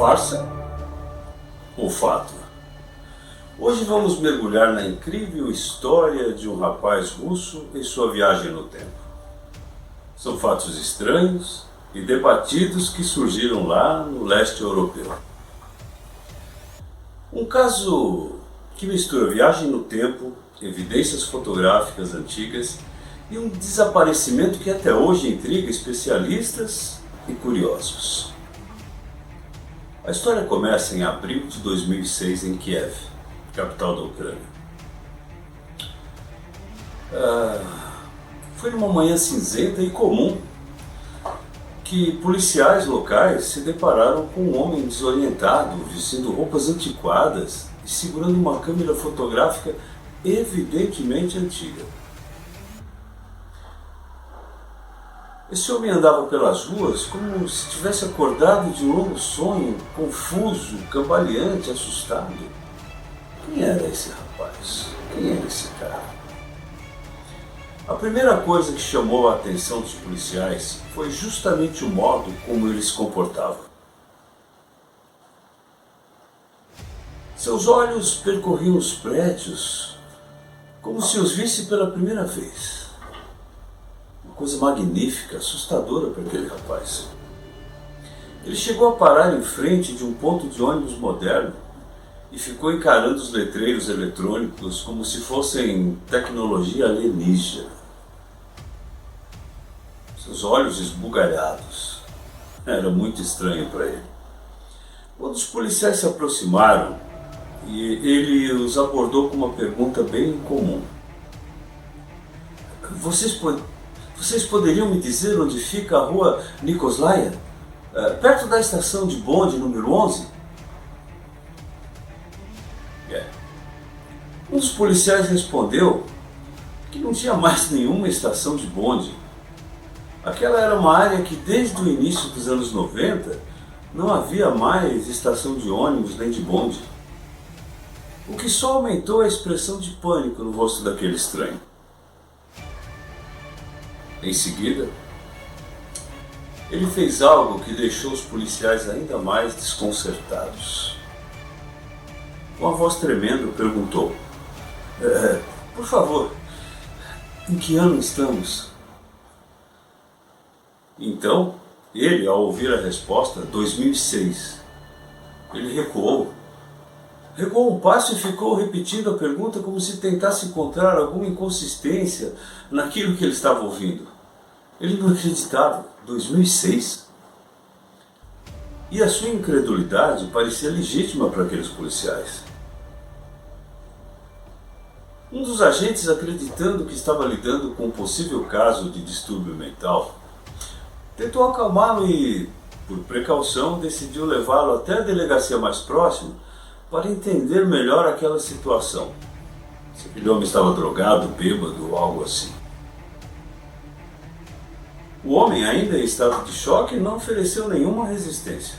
Farsa ou fato? Hoje vamos mergulhar na incrível história de um rapaz russo e sua viagem no tempo. São fatos estranhos e debatidos que surgiram lá no leste europeu. Um caso que mistura viagem no tempo, evidências fotográficas antigas e um desaparecimento que até hoje intriga especialistas e curiosos. A história começa em abril de 2006 em Kiev, capital da Ucrânia. Foi numa manhã cinzenta e comum que policiais locais se depararam com um homem desorientado, vestindo roupas antiquadas e segurando uma câmera fotográfica evidentemente antiga. Esse homem andava pelas ruas como se tivesse acordado de um longo sonho, confuso, cambaleante, assustado. Quem era esse rapaz? Quem era esse cara? A primeira coisa que chamou a atenção dos policiais foi justamente o modo como ele se comportava. Seus olhos percorriam os prédios como se os visse pela primeira vez. Uma coisa magnífica, assustadora para aquele rapaz. Ele chegou a parar em frente de um ponto de ônibus moderno e ficou encarando os letreiros eletrônicos como se fossem tecnologia alienígena. Seus olhos esbugalhados. Era muito estranho para ele. Quando os policiais se aproximaram, ele os abordou com uma pergunta bem comum. Vocês poderiam me dizer onde fica a rua Nikoslaia? Perto da estação de bonde número 11? Um dos policiais respondeu que não tinha mais nenhuma estação de bonde. Aquela era uma área que desde o início dos anos 90 não havia mais estação de ônibus nem de bonde. O que só aumentou a expressão de pânico no rosto daquele estranho. Em seguida, ele fez algo que deixou os policiais ainda mais desconcertados. Com a voz tremendo, perguntou: por favor, em que ano estamos? Então, ele, ao ouvir a resposta, 2006, ele recuou um passo e ficou repetindo a pergunta como se tentasse encontrar alguma inconsistência naquilo que ele estava ouvindo. Ele não acreditava. 2006. E a sua incredulidade parecia legítima para aqueles policiais. Um dos agentes, acreditando que estava lidando com um possível caso de distúrbio mental, tentou acalmá-lo e, por precaução, decidiu levá-lo até a delegacia mais próxima para entender melhor aquela situação. Se aquele homem estava drogado, bêbado ou algo assim. O homem, ainda em estado de choque, não ofereceu nenhuma resistência.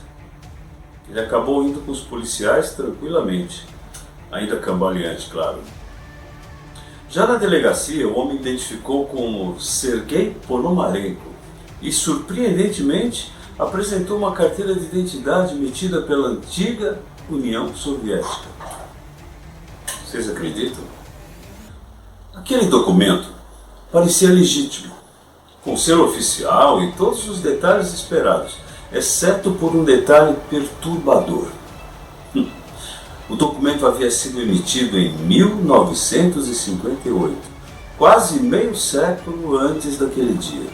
Ele acabou indo com os policiais tranquilamente, ainda cambaleante, claro. Já na delegacia, o homem identificou como Sergei Ponomarenko e, surpreendentemente, apresentou uma carteira de identidade emitida pela antiga União Soviética. Vocês acreditam? Aquele documento parecia legítimo, com selo oficial e todos os detalhes esperados, exceto por um detalhe perturbador. O documento havia sido emitido em 1958, quase meio século antes daquele dia.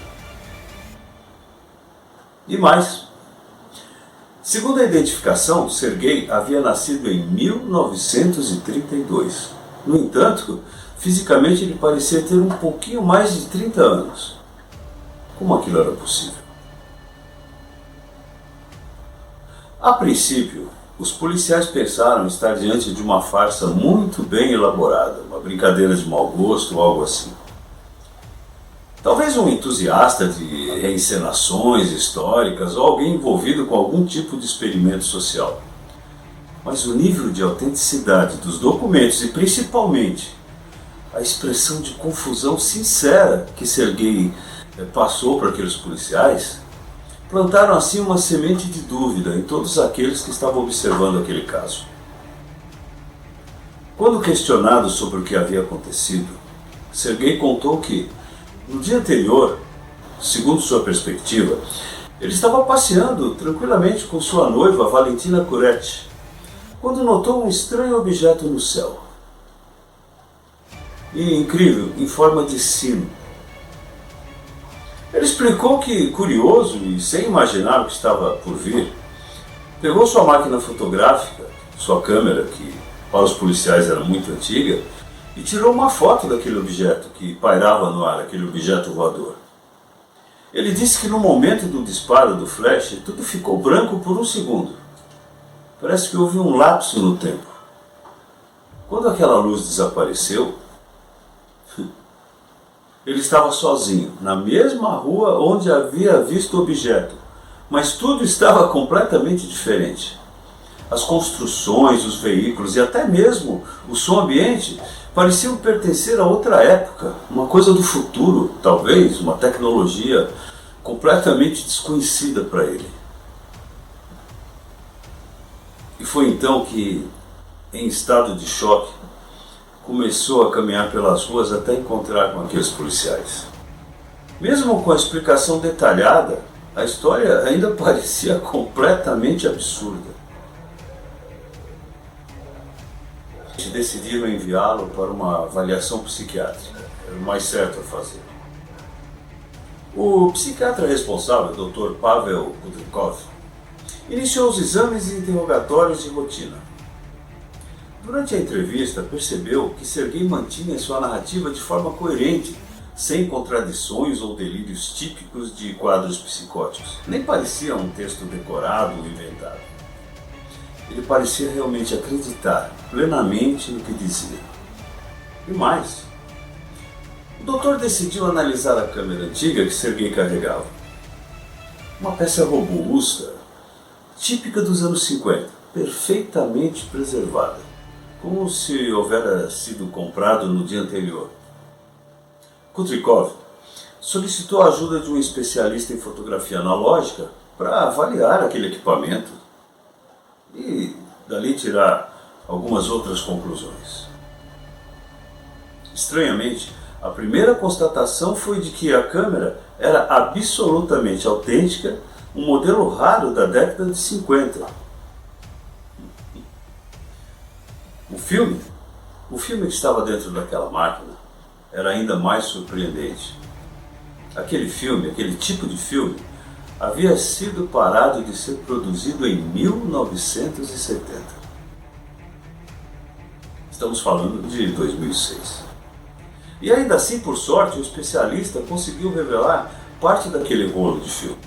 E mais, segundo a identificação, Sergei havia nascido em 1932. No entanto, fisicamente ele parecia ter um pouquinho mais de 30 anos. Como aquilo era possível? A princípio, os policiais pensaram estar diante de uma farsa muito bem elaborada, uma brincadeira de mau gosto ou algo assim. Talvez um entusiasta de reencenações históricas ou alguém envolvido com algum tipo de experimento social. Mas o nível de autenticidade dos documentos e principalmente a expressão de confusão sincera que Sergei passou para aqueles policiais plantaram assim uma semente de dúvida em todos aqueles que estavam observando aquele caso. Quando questionado sobre o que havia acontecido, Sergei contou que, no dia anterior, segundo sua perspectiva, ele estava passeando tranquilamente com sua noiva, Valentina Kuret, quando notou um estranho objeto no céu. E incrível, em forma de sino. Ele explicou que, curioso e sem imaginar o que estava por vir, pegou sua máquina fotográfica, sua câmera, que para os policiais era muito antiga, e tirou uma foto daquele objeto que pairava no ar, aquele objeto voador. Ele disse que no momento do disparo do flash, tudo ficou branco por um segundo. Parece que houve um lapso no tempo. Quando aquela luz desapareceu, ele estava sozinho, na mesma rua onde havia visto o objeto, mas tudo estava completamente diferente. As construções, os veículos e até mesmo o som ambiente pareciam pertencer a outra época, uma coisa do futuro, talvez, uma tecnologia completamente desconhecida para ele. E foi então que, em estado de choque, começou a caminhar pelas ruas até encontrar com aqueles policiais. Mesmo com a explicação detalhada, a história ainda parecia completamente absurda. Decidiram enviá-lo para uma avaliação psiquiátrica. Era o mais certo a fazer. O psiquiatra responsável, Dr. Pavel Kudrikov, iniciou os exames e interrogatórios de rotina. Durante a entrevista, percebeu que Sergei mantinha sua narrativa de forma coerente, sem contradições ou delírios típicos de quadros psicóticos. Nem parecia um texto decorado ou inventado. Ele parecia realmente acreditar plenamente no que dizia. E mais, o doutor decidiu analisar a câmera antiga que Sergei carregava. Uma peça robusta, típica dos anos 50, perfeitamente preservada, como se houvera sido comprado no dia anterior. Kudrikov solicitou a ajuda de um especialista em fotografia analógica para avaliar aquele equipamento e dali tirar algumas outras conclusões. Estranhamente, a primeira constatação foi de que a câmera era absolutamente autêntica, um modelo raro da década de 50. O filme que estava dentro daquela máquina era ainda mais surpreendente. Aquele tipo de filme, havia sido parado de ser produzido em 1970. Estamos falando de 2006. E ainda assim, por sorte, o especialista conseguiu revelar parte daquele rolo de filme.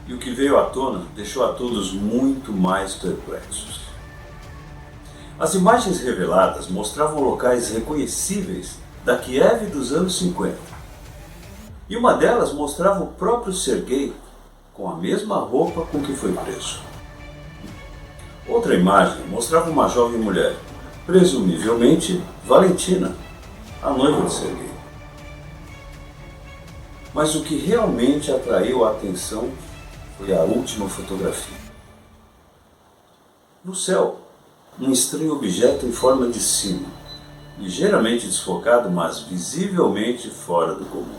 E o que veio à tona deixou a todos muito mais perplexos. As imagens reveladas mostravam locais reconhecíveis da Kiev dos anos 50. E uma delas mostrava o próprio Sergei com a mesma roupa com que foi preso. Outra imagem mostrava uma jovem mulher, presumivelmente Valentina, a noiva de Sergei. Mas o que realmente atraiu a atenção foi a última fotografia. No céu, um estranho objeto em forma de sino, ligeiramente desfocado, mas visivelmente fora do comum.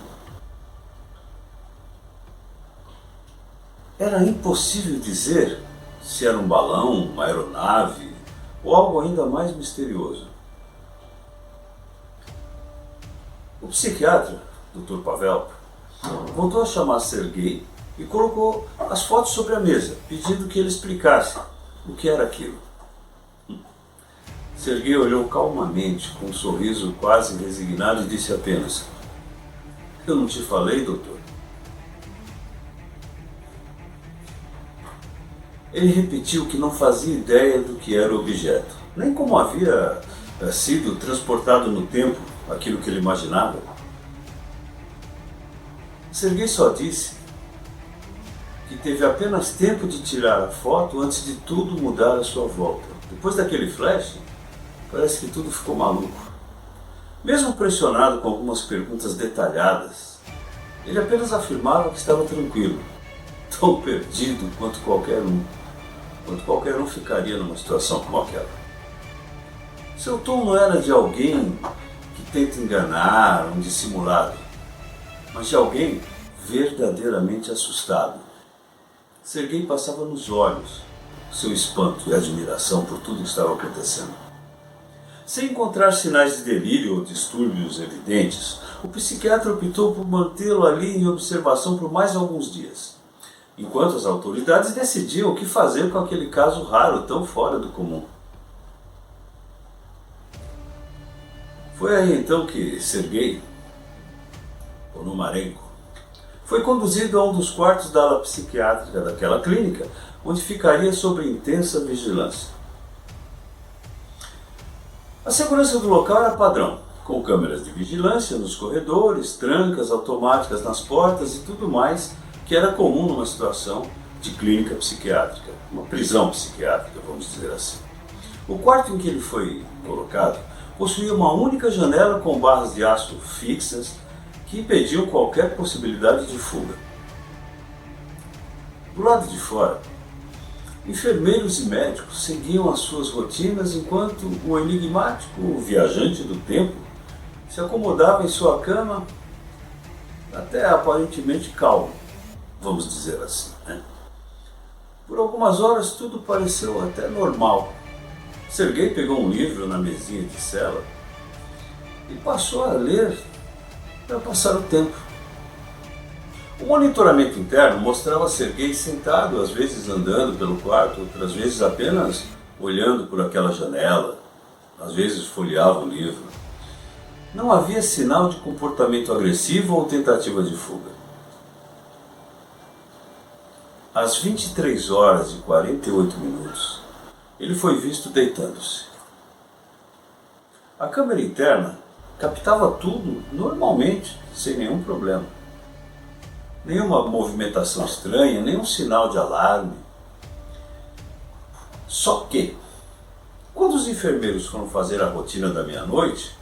Era impossível dizer se era um balão, uma aeronave ou algo ainda mais misterioso. O psiquiatra, Dr. Pavel, voltou a chamar Sergei e colocou as fotos sobre a mesa, pedindo que ele explicasse o que era aquilo. Sergei olhou calmamente, com um sorriso quase resignado, e disse apenas: "Eu não te falei, doutor?" Ele repetiu que não fazia ideia do que era o objeto, nem como havia sido transportado no tempo aquilo que ele imaginava. Sergei só disse que teve apenas tempo de tirar a foto antes de tudo mudar à sua volta. Depois daquele flash, parece que tudo ficou maluco. Mesmo pressionado com algumas perguntas detalhadas, ele apenas afirmava que estava tranquilo, tão perdido quanto qualquer um. Quanto qualquer um ficaria numa situação como aquela. Seu tom não era de alguém que tenta enganar, um dissimulado, mas de alguém verdadeiramente assustado. Serguei passava nos olhos seu espanto e admiração por tudo que estava acontecendo. Sem encontrar sinais de delírio ou distúrbios evidentes, o psiquiatra optou por mantê-lo ali em observação por mais alguns dias, enquanto as autoridades decidiam o que fazer com aquele caso raro tão fora do comum. Foi aí então que Serguei Ponomarenko foi conduzido a um dos quartos da ala psiquiátrica daquela clínica, onde ficaria sob intensa vigilância. A segurança do local era padrão, com câmeras de vigilância nos corredores, trancas automáticas nas portas e tudo mais que era comum numa situação de clínica psiquiátrica, uma prisão psiquiátrica, vamos dizer assim. O quarto em que ele foi colocado possuía uma única janela com barras de aço fixas que impediam qualquer possibilidade de fuga. Do lado de fora, enfermeiros e médicos seguiam as suas rotinas enquanto o enigmático viajante do tempo se acomodava em sua cama, até aparentemente calmo, vamos dizer assim, né? Por algumas horas tudo pareceu até normal. Serguei pegou um livro na mesinha de cela e passou a ler para passar o tempo. O monitoramento interno mostrava Serguei sentado, às vezes andando pelo quarto, outras vezes apenas olhando por aquela janela, às vezes folheava o livro. Não havia sinal de comportamento agressivo ou tentativa de fuga. Às 23 horas e 48 minutos, ele foi visto deitando-se. A câmera interna captava tudo normalmente, sem nenhum problema. Nenhuma movimentação estranha, nenhum sinal de alarme. Só que, quando os enfermeiros foram fazer a rotina da meia-noite,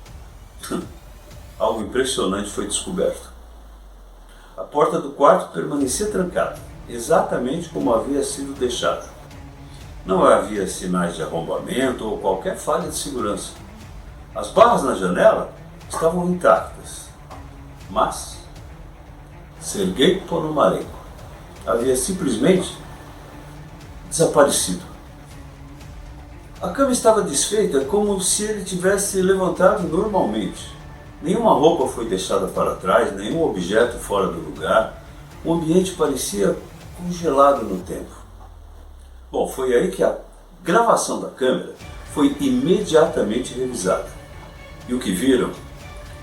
algo impressionante foi descoberto. A porta do quarto permanecia trancada, exatamente como havia sido deixada. Não havia sinais de arrombamento ou qualquer falha de segurança. As barras na janela estavam intactas, mas Serguei Ponomarenko havia simplesmente desaparecido. A cama estava desfeita como se ele tivesse levantado normalmente. Nenhuma roupa foi deixada para trás, nenhum objeto fora do lugar. O ambiente parecia congelado no tempo. Bom, foi aí que a gravação da câmera foi imediatamente revisada. E o que viram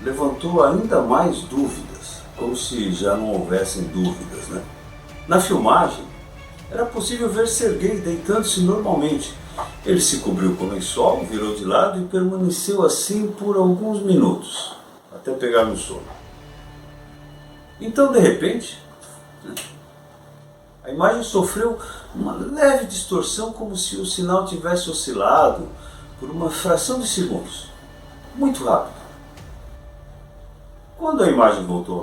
levantou ainda mais dúvidas, como se já não houvessem dúvidas, né? Na filmagem, era possível ver Serguei deitando-se normalmente. Ele se cobriu com lençol, virou de lado e permaneceu assim por alguns minutos, até pegar no sono. Então, de repente, a imagem sofreu uma leve distorção, como se o sinal tivesse oscilado por uma fração de segundos, muito rápido. Quando a imagem voltou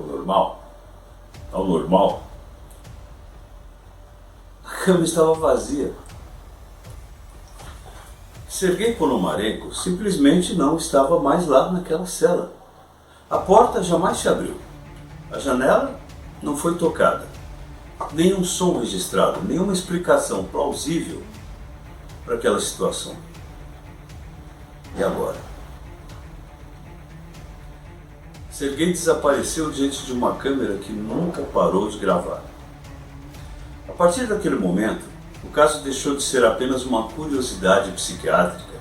ao normal, a cama estava vazia. Serguei Ponomarenko simplesmente não estava mais lá naquela cela. A porta jamais se abriu. A janela não foi tocada. Nenhum som registrado, nenhuma explicação plausível para aquela situação. E agora? Serguei desapareceu diante de uma câmera que nunca parou de gravar. A partir daquele momento, o caso deixou de ser apenas uma curiosidade psiquiátrica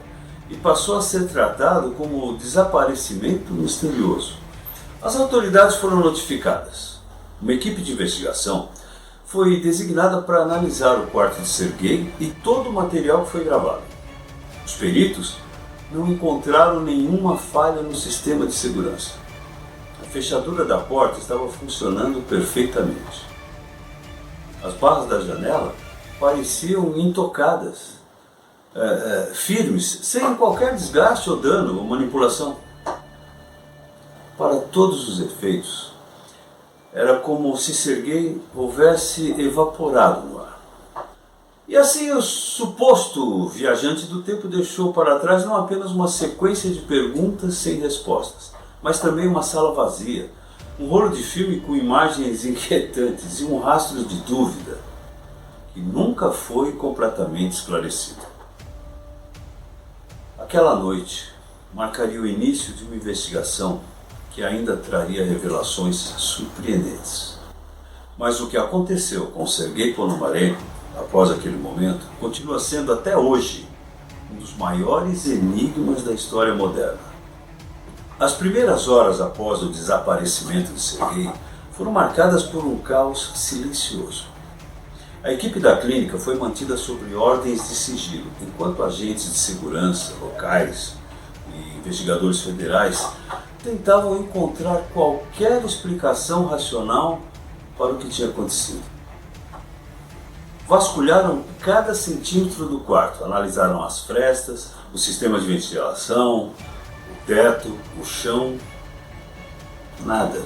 e passou a ser tratado como desaparecimento misterioso. As autoridades foram notificadas. Uma equipe de investigação foi designada para analisar o quarto de Serguei e todo o material que foi gravado. Os peritos não encontraram nenhuma falha no sistema de segurança. A fechadura da porta estava funcionando perfeitamente. As barras da janela pareciam intocadas, firmes, sem qualquer desgaste ou dano ou manipulação. Para todos os efeitos, Era como se Serguei houvesse evaporado no ar. E assim o suposto viajante do tempo deixou para trás não apenas uma sequência de perguntas sem respostas, mas também uma sala vazia, um rolo de filme com imagens inquietantes e um rastro de dúvida que nunca foi completamente esclarecido. Aquela noite marcaria o início de uma investigação que ainda traria revelações surpreendentes. Mas o que aconteceu com Sergei Ponomarenko após aquele momento continua sendo até hoje um dos maiores enigmas da história moderna. As primeiras horas após o desaparecimento de Sergei foram marcadas por um caos silencioso. A equipe da clínica foi mantida sob ordens de sigilo, enquanto agentes de segurança locais e investigadores federais tentavam encontrar qualquer explicação racional para o que tinha acontecido. Vasculharam cada centímetro do quarto, analisaram as frestas, o sistema de ventilação, o teto, o chão. Nada.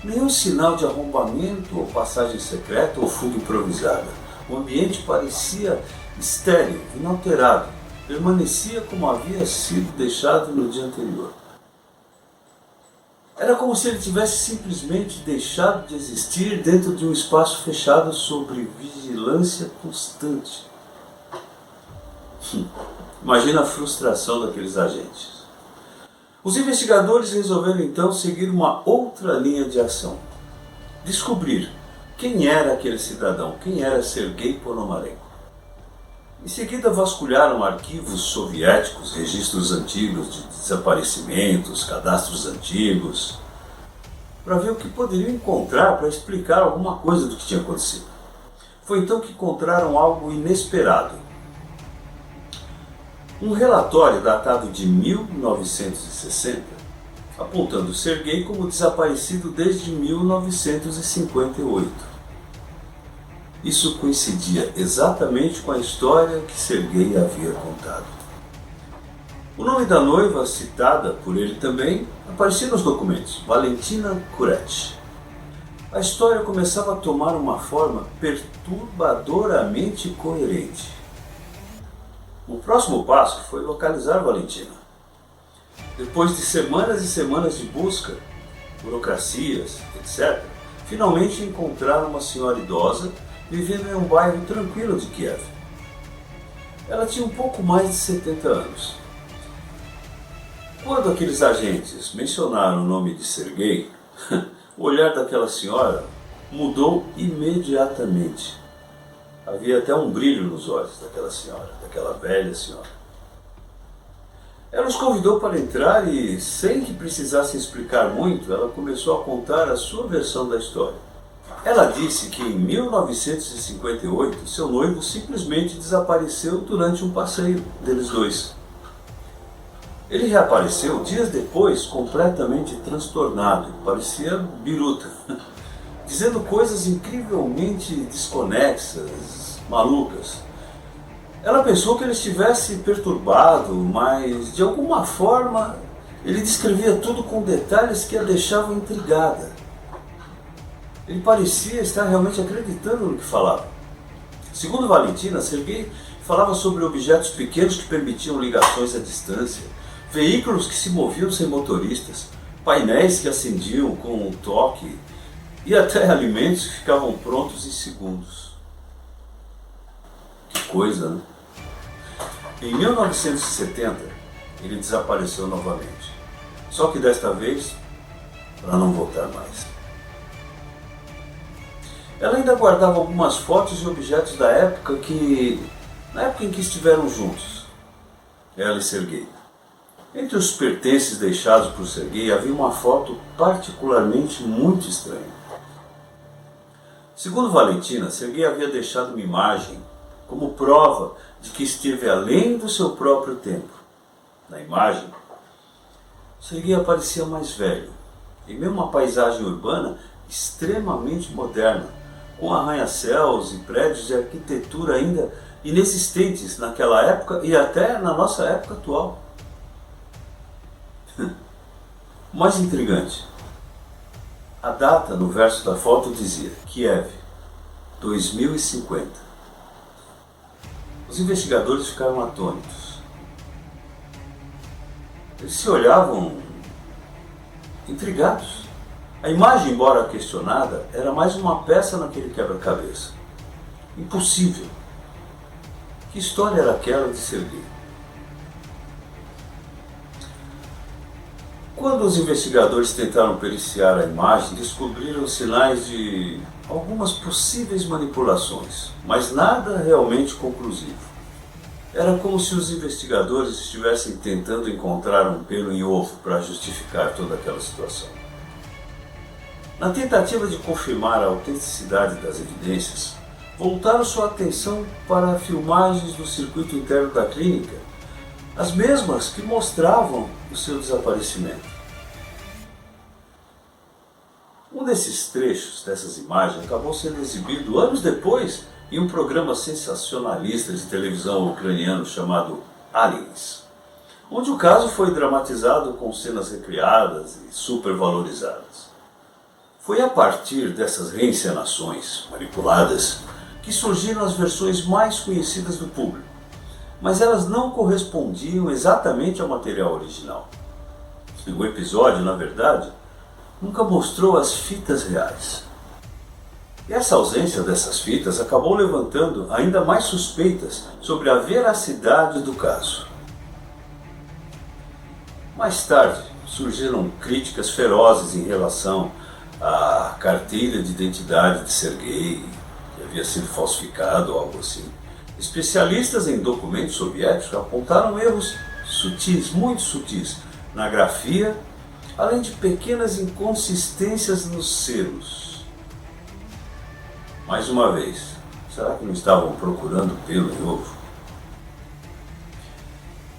Nenhum sinal de arrombamento ou passagem secreta ou fuga improvisada. O ambiente parecia estéril, inalterado. Permanecia como havia sido deixado no dia anterior. Era como se ele tivesse simplesmente deixado de existir dentro de um espaço fechado sob vigilância constante. Imagina a frustração daqueles agentes. Os investigadores resolveram então seguir uma outra linha de ação. Descobrir quem era aquele cidadão, quem era Sergei Ponomarenko. Em seguida vasculharam arquivos soviéticos, registros antigos de desaparecimentos, cadastros antigos, para ver o que poderiam encontrar para explicar alguma coisa do que tinha acontecido. Foi então que encontraram algo inesperado. Um relatório datado de 1960, apontando Sergei como desaparecido desde 1958. Isso coincidia exatamente com a história que Sergei havia contado. O nome da noiva, citada por ele também, aparecia nos documentos, Valentina Kuret. A história começava a tomar uma forma perturbadoramente coerente. O próximo passo foi localizar Valentina. Depois de semanas e semanas de busca, burocracias, etc., finalmente encontraram uma senhora idosa vivendo em um bairro tranquilo de Kiev. Ela tinha um pouco mais de 70 anos. Quando aqueles agentes mencionaram o nome de Sergei, o olhar daquela senhora mudou imediatamente. Havia até um brilho nos olhos daquela senhora, daquela velha senhora. Ela os convidou para entrar e, sem que precisasse explicar muito, ela começou a contar a sua versão da história. Ela disse que em 1958 seu noivo simplesmente desapareceu durante um passeio deles dois. Ele reapareceu dias depois completamente transtornado, parecia biruta, dizendo coisas incrivelmente desconexas, malucas. Ela pensou que ele estivesse perturbado, mas de alguma forma ele descrevia tudo com detalhes que a deixavam intrigada. Ele parecia estar realmente acreditando no que falava. Segundo Valentina, Sergei falava sobre objetos pequenos que permitiam ligações à distância, veículos que se moviam sem motoristas, painéis que acendiam com um toque e até alimentos que ficavam prontos em segundos. Que coisa, né? Em 1970, ele desapareceu novamente. Só que desta vez, para não voltar mais. Ela ainda guardava algumas fotos e objetos da época na época em que estiveram juntos, ela e Sergei. Entre os pertences deixados por Sergei havia uma foto particularmente muito estranha. Segundo Valentina, Sergei havia deixado uma imagem como prova de que esteve além do seu próprio tempo. Na imagem, Sergei aparecia mais velho, em meio a uma paisagem urbana extremamente moderna, com arranha-céus e prédios de arquitetura ainda inexistentes naquela época e até na nossa época atual. O mais intrigante A data no verso da foto dizia Kiev, 2050. Os investigadores ficaram atônitos. Eles se olhavam intrigados. A imagem, embora questionada, era mais uma peça naquele quebra-cabeça. Impossível. Que história era aquela de Serguei? Quando os investigadores tentaram periciar a imagem, descobriram sinais de algumas possíveis manipulações, mas nada realmente conclusivo. Era como se os investigadores estivessem tentando encontrar um pelo em ovo para justificar toda aquela situação. Na tentativa de confirmar a autenticidade das evidências, voltaram sua atenção para filmagens do circuito interno da clínica, as mesmas que mostravam o seu desaparecimento. Um desses trechos dessas imagens acabou sendo exibido anos depois em um programa sensacionalista de televisão ucraniano chamado Aliens, onde o caso foi dramatizado com cenas recriadas e supervalorizadas. Foi a partir dessas reencenações manipuladas que surgiram as versões mais conhecidas do público, mas elas não correspondiam exatamente ao material original. O episódio, na verdade, nunca mostrou as fitas reais. E essa ausência dessas fitas acabou levantando ainda mais suspeitas sobre a veracidade do caso. Mais tarde, surgiram críticas ferozes em relação à carteira de identidade de Serguei, que havia sido falsificado ou algo assim. Especialistas em documentos soviéticos apontaram erros sutis, muito sutis, na grafia, além de pequenas inconsistências nos selos. Mais uma vez, será que não estavam procurando pelo em ovo?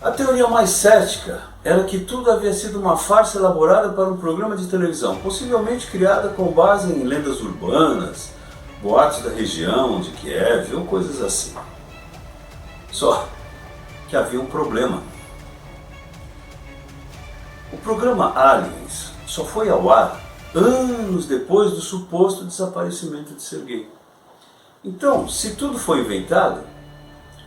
A teoria mais cética era que tudo havia sido uma farsa elaborada para um programa de televisão, possivelmente criada com base em lendas urbanas, boatos da região de Kiev ou coisas assim. Só que havia um problema. O programa Aliens só foi ao ar anos depois do suposto desaparecimento de Serguei. Então, se tudo foi inventado,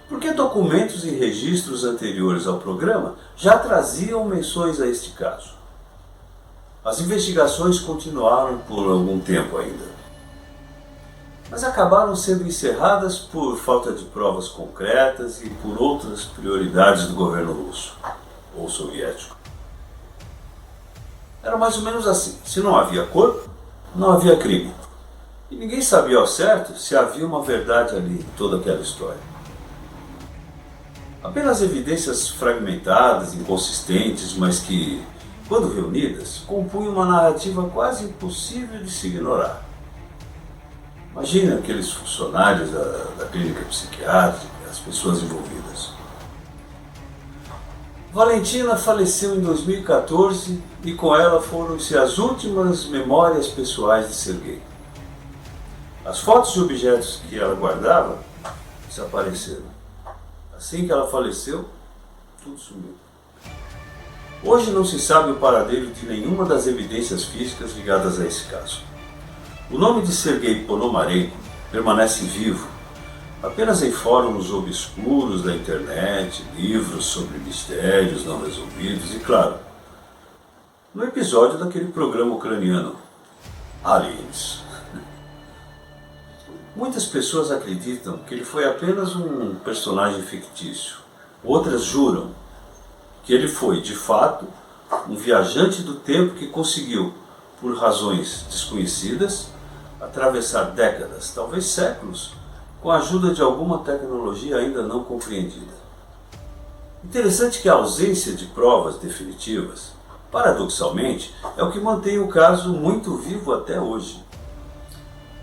por que documentos e registros anteriores ao programa já traziam menções a este caso? As investigações continuaram por algum tempo ainda, mas acabaram sendo encerradas por falta de provas concretas e por outras prioridades do governo russo ou soviético. Era mais ou menos assim: se não havia corpo, não havia crime. E ninguém sabia ao certo se havia uma verdade ali em toda aquela história. Apenas evidências fragmentadas, inconsistentes, mas que, quando reunidas, compunham uma narrativa quase impossível de se ignorar. Imagine aqueles funcionários da clínica psiquiátrica, as pessoas envolvidas. Valentina faleceu em 2014 e com ela foram-se as últimas memórias pessoais de Serguei. As fotos e objetos que ela guardava desapareceram. Assim que ela faleceu, tudo sumiu. Hoje não se sabe o paradeiro de nenhuma das evidências físicas ligadas a esse caso. O nome de Serguei Ponomarenko permanece vivo apenas em fóruns obscuros da internet, livros sobre mistérios não resolvidos e, claro, no episódio daquele programa ucraniano, Aliens. Muitas pessoas acreditam que ele foi apenas um personagem fictício. Outras juram que ele foi, de fato, um viajante do tempo que conseguiu, por razões desconhecidas, atravessar décadas, talvez séculos, com a ajuda de alguma tecnologia ainda não compreendida. Interessante que a ausência de provas definitivas, paradoxalmente, é o que mantém o caso muito vivo até hoje.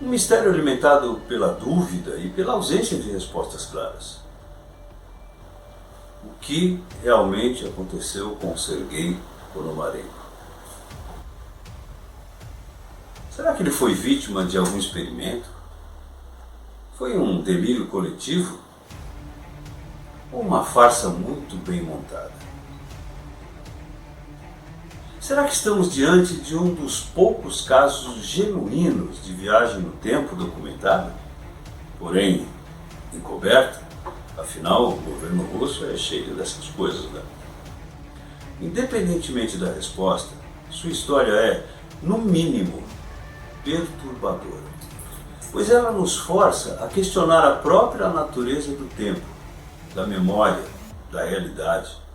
Um mistério alimentado pela dúvida e pela ausência de respostas claras. O que realmente aconteceu com Serguei Ponomarenko? Será que ele foi vítima de algum experimento? Foi um delírio coletivo? Ou uma farsa muito bem montada? Será que estamos diante de um dos poucos casos genuínos de viagem no tempo documentada, porém encoberta? Afinal, o governo russo é cheio dessas coisas, né? Independentemente da resposta, sua história é, no mínimo, perturbadora, pois ela nos força a questionar a própria natureza do tempo, da memória, da realidade.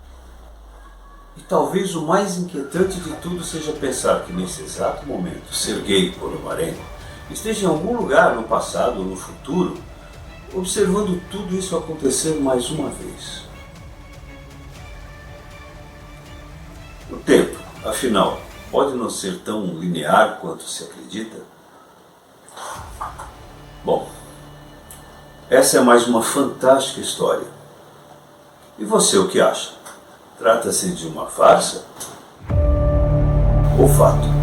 E talvez o mais inquietante de tudo seja pensar que nesse exato momento, Sergei Ponomarenko esteja em algum lugar no passado ou no futuro, observando tudo isso acontecer mais uma vez. O tempo, afinal, pode não ser tão linear quanto se acredita? Bom, essa é mais uma fantástica história. E você o que acha? Trata-se de uma farsa ou fato?